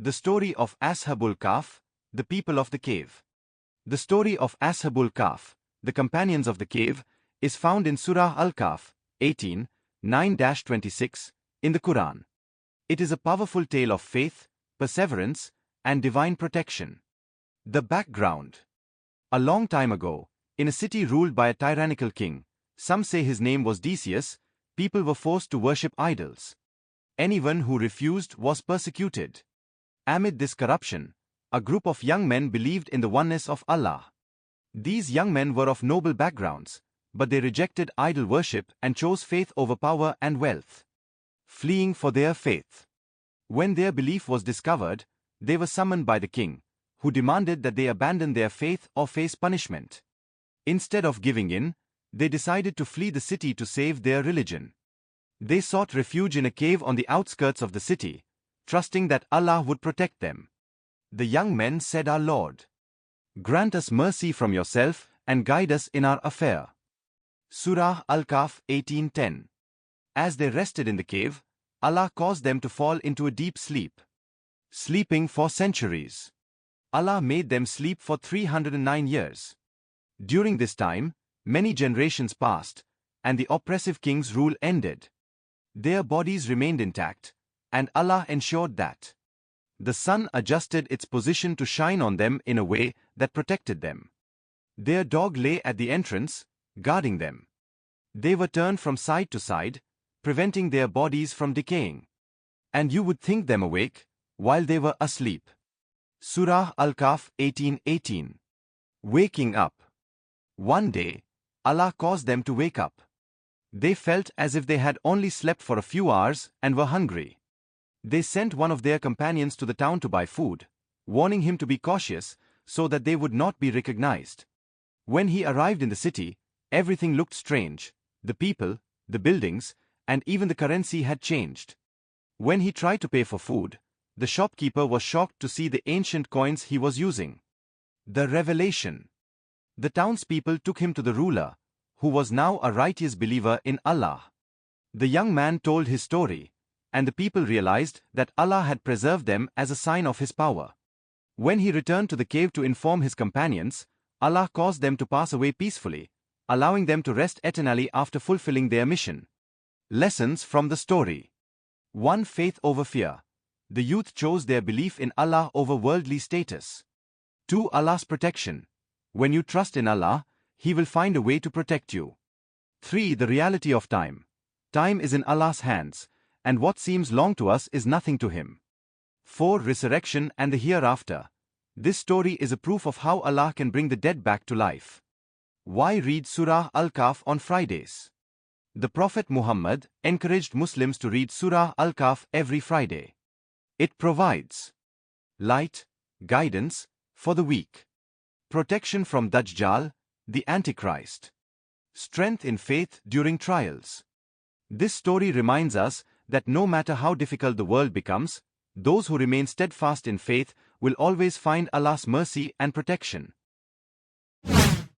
The story of Ashabul Kahf, the people of the cave. The story of Ashabul Kahf, the companions of the cave, is found in Surah Al-Kahf, 18, 9-26, in the Quran. It is a powerful tale of faith, perseverance, and divine protection. The background. A long time ago, in a city ruled by a tyrannical king, some say his name was Decius, people were forced to worship idols. Anyone who refused was persecuted. Amid this corruption, a group of young men believed in the oneness of Allah. These young men were of noble backgrounds, but they rejected idol worship and chose faith over power and wealth. Fleeing for their faith. When their belief was discovered, they were summoned by the king, who demanded that they abandon their faith or face punishment. Instead of giving in, they decided to flee the city to save their religion. They sought refuge in a cave on the outskirts of the city, trusting that Allah would protect them. The young men said, "Our Lord, grant us mercy from yourself and guide us in our affair." Surah Al-Kahf 18:10. As they rested in the cave, Allah caused them to fall into a deep sleep. Sleeping for centuries. Allah made them sleep for 309 years. During this time, many generations passed, and the oppressive king's rule ended. Their bodies remained intact, and Allah ensured that the sun adjusted its position to shine on them in a way that protected them. Their dog lay at the entrance, guarding them. They were turned from side to side, preventing their bodies from decaying. And you would think them awake, while they were asleep. Surah Al-Kahf 18:18. Waking up. One day, Allah caused them to wake up. They felt as if they had only slept for a few hours and were hungry. They sent one of their companions to the town to buy food, warning him to be cautious so that they would not be recognized. When he arrived in the city, everything looked strange. The people, the buildings, and even the currency had changed. When he tried to pay for food, the shopkeeper was shocked to see the ancient coins he was using. The revelation. The townspeople took him to the ruler, who was now a righteous believer in Allah. The young man told his story, and the people realized that Allah had preserved them as a sign of His power. When he returned to the cave to inform his companions, Allah caused them to pass away peacefully, allowing them to rest eternally after fulfilling their mission. Lessons from the story. 1. Faith over fear. The youth chose their belief in Allah over worldly status. 2. Allah's protection. When you trust in Allah, He will find a way to protect you. 3. The reality of time. Time is in Allah's hands, and what seems long to us is nothing to Him. 4. Resurrection and the hereafter. This story is a proof of how Allah can bring the dead back to life. Why read Surah Al-Kahf on Fridays? The Prophet Muhammad encouraged Muslims to read Surah Al-Kahf every Friday. It provides light, guidance, for the weak, protection from Dajjal, the Antichrist, strength in faith during trials. This story reminds us that no matter how difficult the world becomes, those who remain steadfast in faith will always find Allah's mercy and protection.